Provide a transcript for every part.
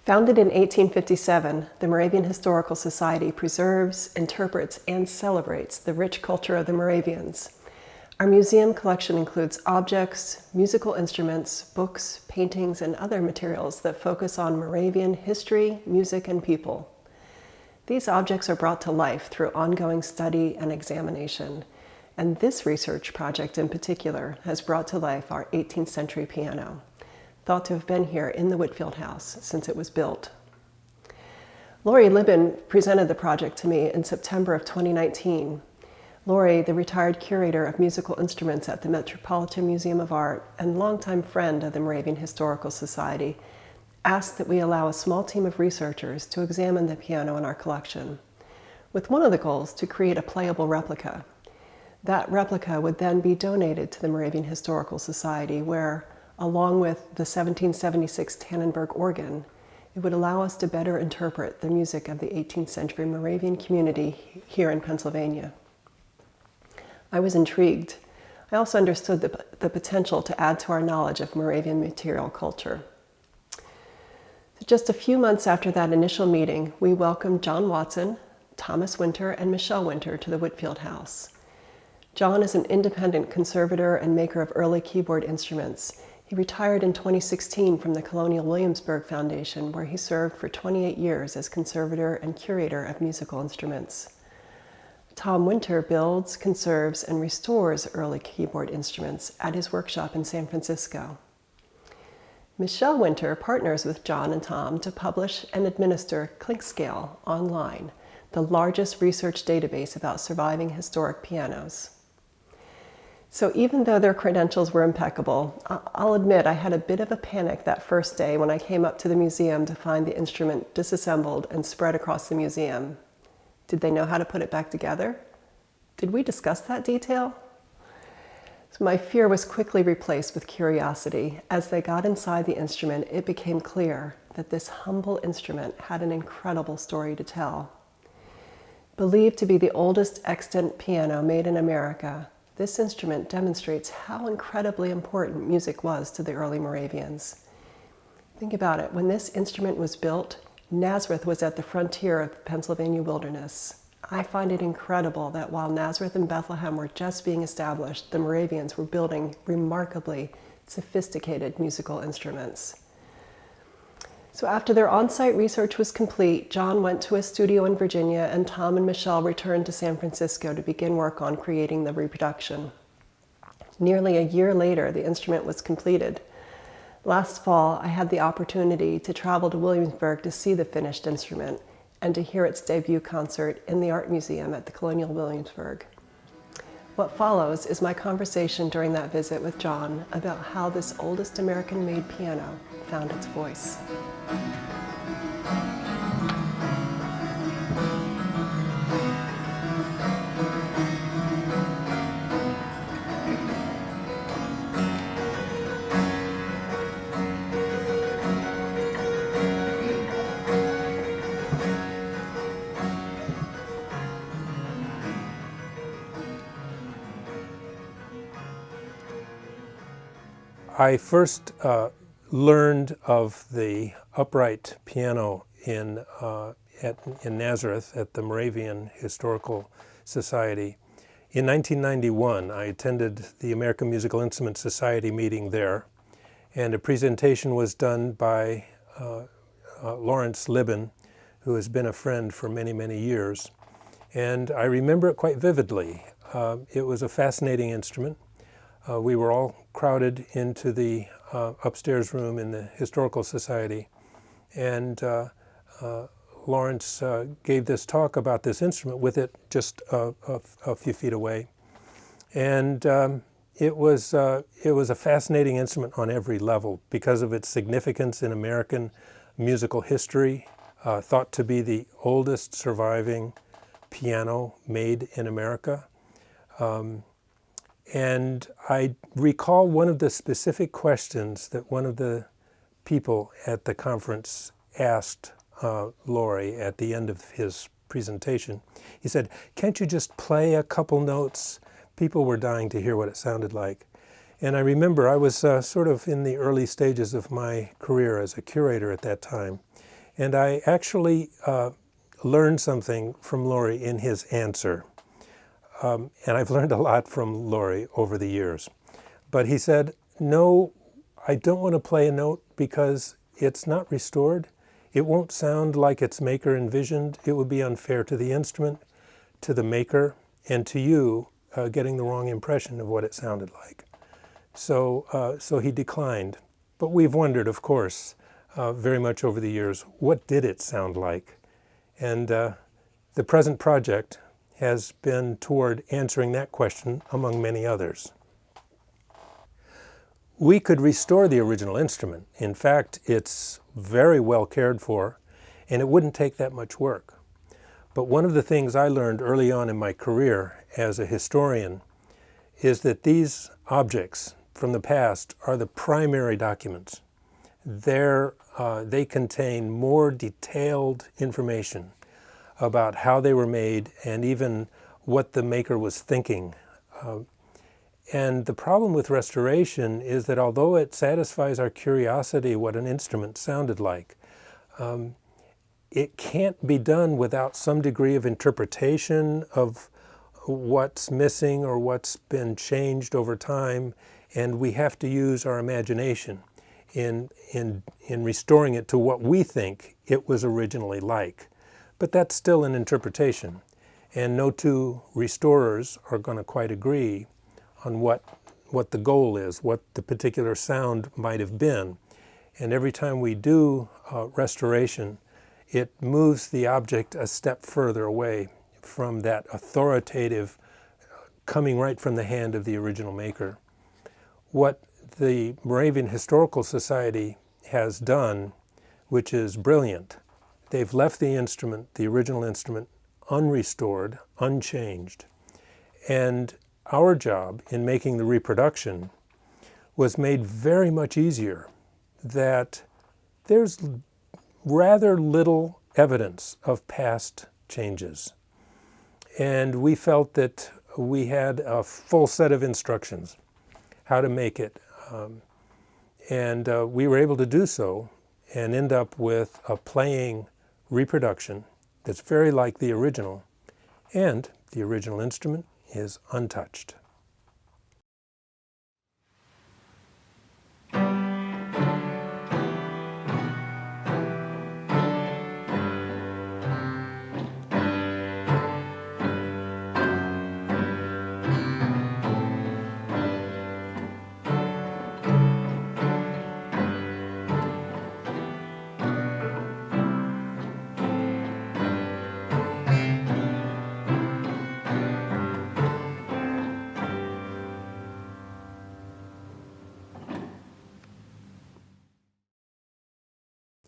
Founded in 1857, the Moravian Historical Society preserves, interprets, and celebrates the rich culture of the Moravians. Our museum collection includes objects, musical instruments, books, paintings, and other materials that focus on Moravian history, music, and people. These objects are brought to life through ongoing study and examination, and this research project in particular has brought to life our 18th-century piano, thought to have been here in the Whitefield House since it was built. Lori Libben presented the project to me in September of 2019. Lori, the retired curator of musical instruments at the Metropolitan Museum of Art and longtime friend of the Moravian Historical Society, asked that we allow a small team of researchers to examine the piano in our collection, with one of the goals to create a playable replica. That replica would then be donated to the Moravian Historical Society, where, along with the 1776 Tannenberg organ, it would allow us to better interpret the music of the 18th century Moravian community here in Pennsylvania. I was intrigued. I also understood the potential to add to our knowledge of Moravian material culture. Just a few months after that initial meeting, we welcomed John Watson, Thomas Winter, and Michele Winter to the Whitefield House. John is an independent conservator and maker of early keyboard instruments. He retired in 2016 from the Colonial Williamsburg Foundation, where he served for 28 years as conservator and curator of musical instruments. Tom Winter builds, conserves, and restores early keyboard instruments at his workshop in San Francisco. Michele Winter partners with John and Tom to publish and administer Clinkscale online, the largest research database about surviving historic pianos. So even though their credentials were impeccable, I'll admit I had a bit of a panic that first day when I came up to the museum to find the instrument disassembled and spread across the museum. Did they know how to put it back together? Did we discuss that detail? So my fear was quickly replaced with curiosity. As they got inside the instrument, it became clear that this humble instrument had an incredible story to tell. Believed to be the oldest extant piano made in America, this instrument demonstrates how incredibly important music was to the early Moravians. Think about it. When this instrument was built, Nazareth was at the frontier of the Pennsylvania wilderness. I find it incredible that while Nazareth and Bethlehem were just being established, the Moravians were building remarkably sophisticated musical instruments. So after their on-site research was complete, John went to a studio in Virginia, and Tom and Michele returned to San Francisco to begin work on creating the reproduction. Nearly a year later, the instrument was completed. Last fall, I had the opportunity to travel to Williamsburg to see the finished instrument and to hear its debut concert in the Art Museum at the Colonial Williamsburg. What follows is my conversation during that visit with John about how this oldest American-made piano found its voice. I first learned of the upright piano in Nazareth at the Moravian Historical Society. In 1991, I attended the American Musical Instruments Society meeting there, and a presentation was done by Lawrence Libben, who has been a friend for many, many years. And I remember it quite vividly. It was a fascinating instrument. We were all crowded into the upstairs room in the Historical Society, and Lawrence gave this talk about this instrument with it just a few feet away. And it was a fascinating instrument on every level because of its significance in American musical history, thought to be the oldest surviving piano made in America. And I recall one of the specific questions that one of the people at the conference asked Lori at the end of his presentation. He said, "Can't you just play a couple notes?" People were dying to hear what it sounded like. And I remember I was sort of in the early stages of my career as a curator at that time. And I actually learned something from Laurie in his answer. And I've learned a lot from Laurie over the years. But he said, no, I don't want to play a note because it's not restored. It won't sound like its maker envisioned. It would be unfair to the instrument, to the maker, and to you, getting the wrong impression of what it sounded like. So he declined. But we've wondered, of course, very much over the years, what did it sound like? And the present project has been toward answering that question among many others. We could restore the original instrument. In fact, it's very well cared for, and it wouldn't take that much work. But one of the things I learned early on in my career as a historian is that these objects from the past are the primary documents. They contain more detailed information about how they were made and even what the maker was thinking. And the problem with restoration is that although it satisfies our curiosity what an instrument sounded like, it can't be done without some degree of interpretation of what's missing or what's been changed over time, and we have to use our imagination in restoring it to what we think it was originally like. But that's still an interpretation, and no two restorers are going to quite agree on what the goal is, what the particular sound might have been. And every time we do restoration, it moves the object a step further away from that authoritative coming right from the hand of the original maker. What the Moravian Historical Society has done, which is brilliant, they've left the instrument, the original instrument, unrestored, unchanged. And our job in making the reproduction was made very much easier, that there's rather little evidence of past changes. And we felt that we had a full set of instructions how to make it. And we were able to do so and end up with a playing reproduction that's very like the original, and the original instrument is untouched.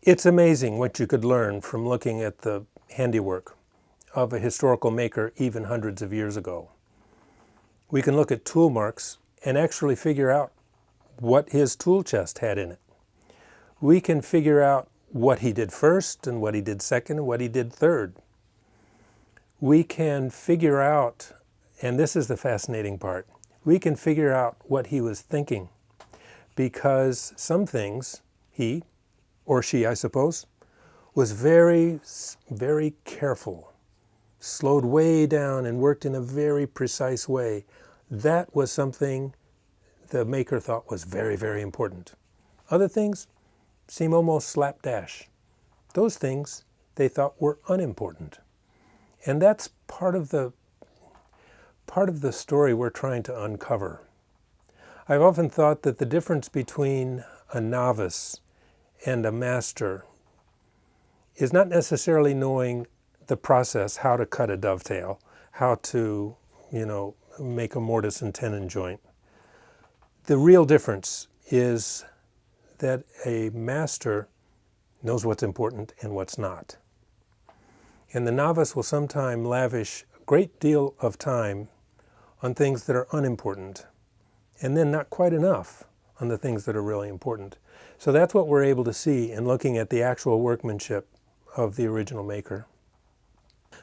It's amazing what you could learn from looking at the handiwork of a historical maker even hundreds of years ago. We can look at tool marks and actually figure out what his tool chest had in it. We can figure out what he did first and what he did second and what he did third. We can figure out, and this is the fascinating part, we can figure out what he was thinking, because some things he, or she, I suppose, was very, very careful, slowed way down and worked in a very precise way. That was something the maker thought was very, very important. Other things seem almost slapdash. Those things they thought were unimportant. And that's part of the story we're trying to uncover. I've often thought that the difference between a novice and a master is not necessarily knowing the process, how to cut a dovetail, how to, make a mortise and tenon joint. The real difference is that a master knows what's important and what's not. And the novice will sometimes lavish a great deal of time on things that are unimportant, and then not quite enough on the things that are really important. So that's what we're able to see in looking at the actual workmanship of the original maker.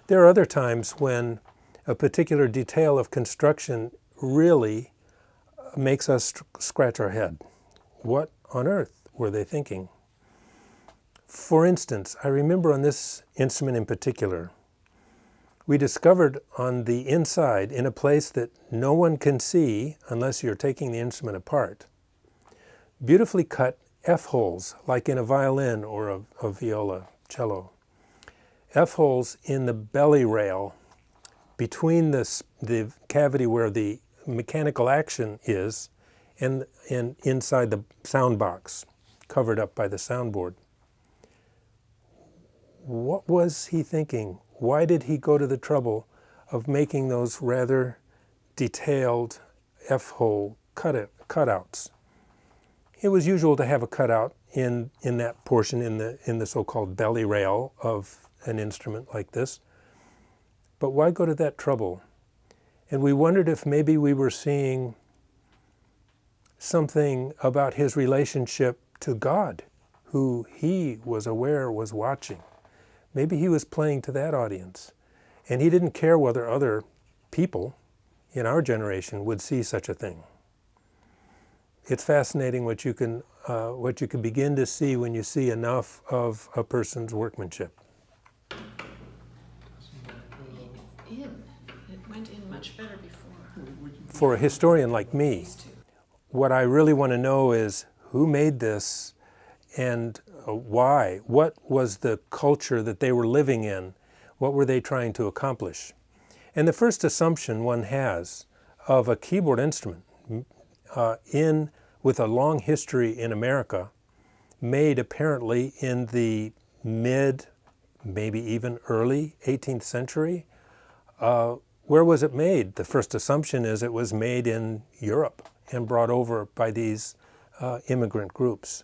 There are other times when a particular detail of construction really makes us scratch our head. What on earth were they thinking? For instance, I remember on this instrument in particular, we discovered on the inside, in a place that no one can see unless you're taking the instrument apart, beautifully cut F-holes, like in a violin or a viola, cello. F-holes in the belly rail between the cavity where the mechanical action is and inside the sound box, covered up by the soundboard. What was he thinking? Why did he go to the trouble of making those rather detailed F-hole cutouts? It was usual to have a cutout in that portion, in the so-called belly rail of an instrument like this. But why go to that trouble? And we wondered if maybe we were seeing something about his relationship to God, who he was aware was watching. Maybe he was playing to that audience. And he didn't care whether other people in our generation would see such a thing. It's fascinating what you can begin to see when you see enough of a person's workmanship. It went in much better before. For a historian like me, what I really want to know is who made this and why? What was the culture that they were living in? What were they trying to accomplish? And the first assumption one has of a keyboard instrument with a long history in America, made apparently in the mid, maybe even early 18th century, where was it made? The first assumption is it was made in Europe and brought over by these immigrant groups.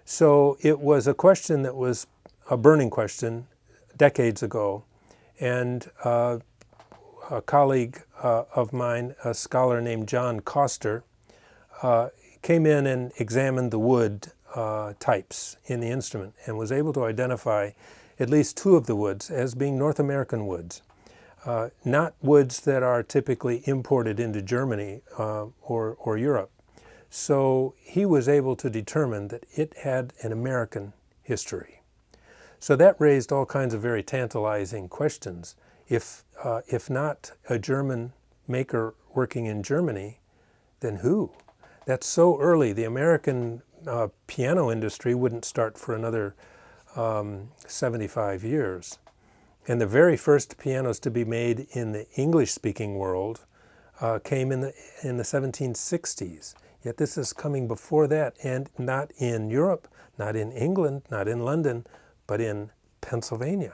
So it was a question that was a burning question decades ago, and a colleague of mine, a scholar named John Coster, came in and examined the wood types in the instrument and was able to identify at least two of the woods as being North American woods. Not woods that are typically imported into Germany or Europe. So he was able to determine that it had an American history. So that raised all kinds of very tantalizing questions. If not a German maker working in Germany, then who? That's so early. The American piano industry wouldn't start for another 75 years. And the very first pianos to be made in the English-speaking world came in the 1760s. Yet this is coming before that, and not in Europe, not in England, not in London, but in Pennsylvania.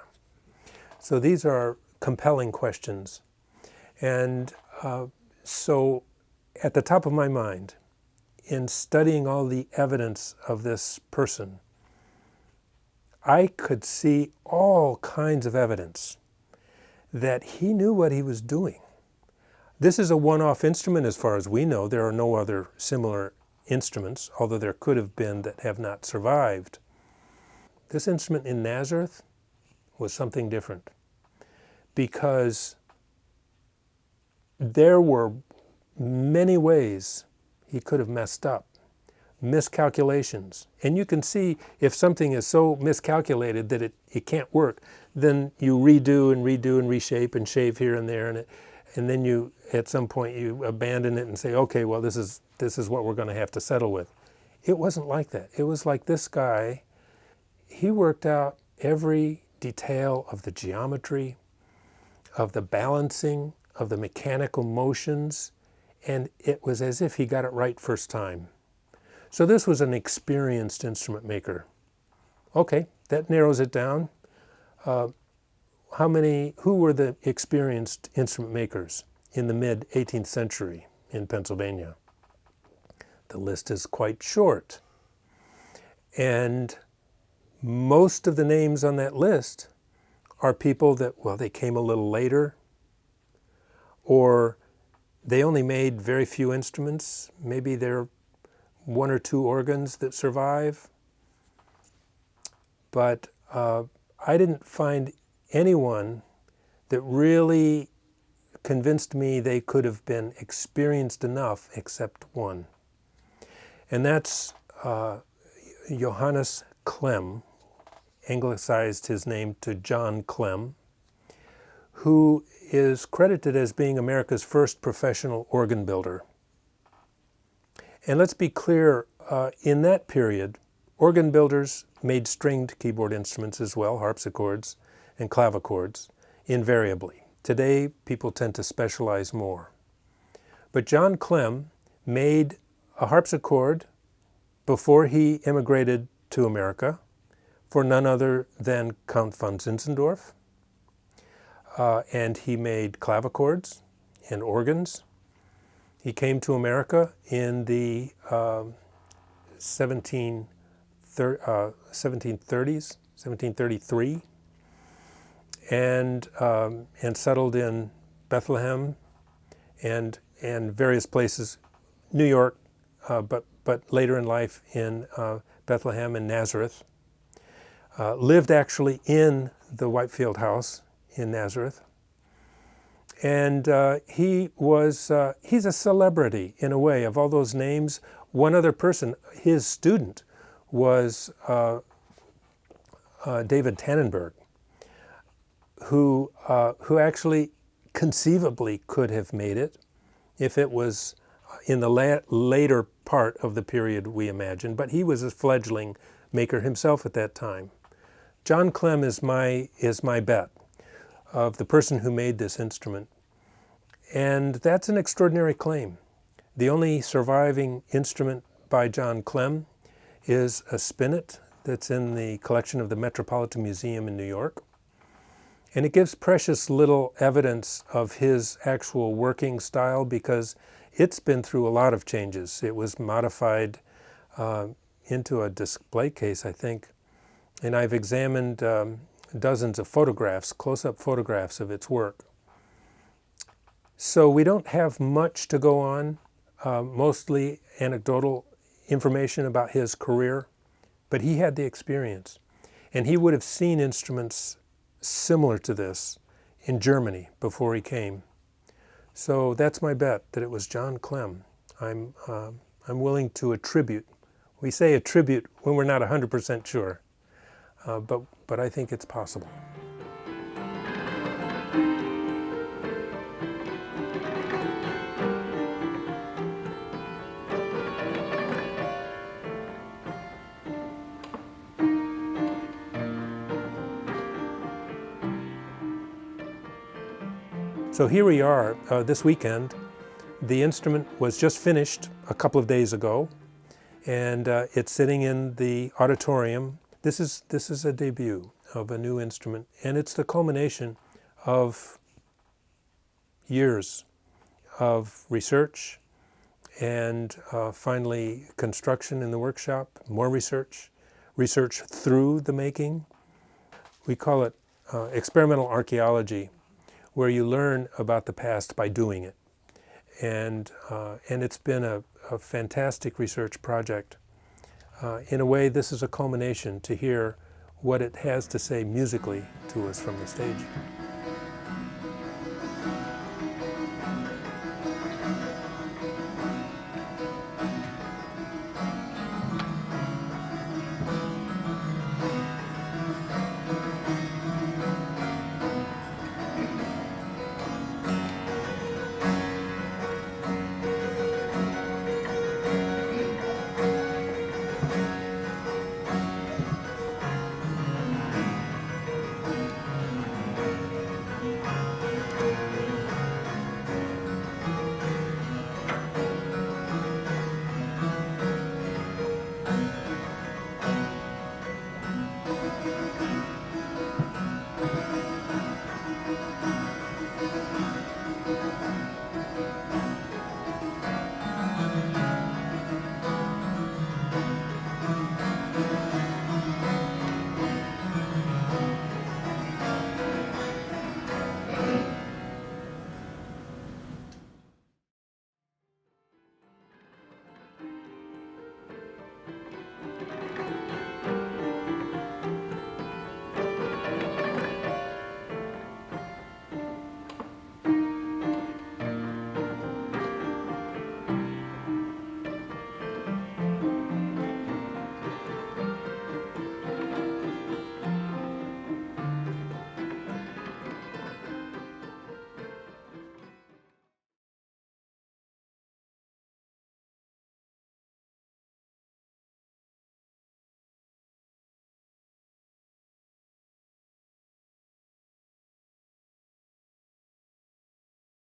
So these are compelling questions. And so at the top of my mind, in studying all the evidence of this person, I could see all kinds of evidence that he knew what he was doing. This is a one-off instrument as far as we know. There are no other similar instruments, although there could have been that have not survived. This instrument in Nazareth was something different because there were many ways he could have messed up, miscalculations. And you can see if something is so miscalculated that it can't work, then you redo and reshape and shave here and there, and then you, at some point, you abandon it and say, okay, well, this is what we're going to have to settle with. It wasn't like that. It was like this guy, he worked out every detail of the geometry, of the balancing, of the mechanical motions, and it was as if he got it right first time. So this was an experienced instrument maker. Okay, that narrows it down. Who were the experienced instrument makers in the mid 18th century in Pennsylvania? The list is quite short. And most of the names on that list are people that, well, they came a little later, or they only made very few instruments. Maybe there are one or two organs that survive. But I didn't find anyone that really convinced me they could have been experienced enough except one. And that's Johannes Klemm, anglicized his name to John Clem, who is credited as being America's first professional organ builder. And let's be clear, in that period, organ builders made stringed keyboard instruments as well, harpsichords and clavichords, invariably. Today, people tend to specialize more. But John Clem made a harpsichord before he immigrated to America for none other than Count von Zinzendorf. And he made clavichords and organs. He came to America in the 1730s, 1733, and settled in Bethlehem and various places, New York, but later in life in Bethlehem and Nazareth. Lived actually in the Whitefield House in Nazareth. And he's a celebrity in a way. Of all those names, one other person, his student, was David Tannenberg, who actually conceivably could have made it if it was in the later part of the period we imagine, but he was a fledgling maker himself at that time. John Clem is my bet of the person who made this instrument. And that's an extraordinary claim. The only surviving instrument by John Clem is a spinet that's in the collection of the Metropolitan Museum in New York. And it gives precious little evidence of his actual working style because it's been through a lot of changes. It was modified into a display case, I think. And I've examined dozens of photographs, close-up photographs of its work. So we don't have much to go on, mostly anecdotal information about his career, but he had the experience. And he would have seen instruments similar to this in Germany before he came. So that's my bet, that it was John Clem. I'm willing to attribute. We say attribute when we're not 100% sure, but I think it's possible. So here we are this weekend. The instrument was just finished a couple of days ago, and it's sitting in the auditorium. This is a debut of a new instrument, and it's the culmination of years of research and finally construction in the workshop, more research through the making. We call it experimental archaeology, where you learn about the past by doing it. And it's been a fantastic research project. In a way, this is a culmination to hear what it has to say musically to us from the stage.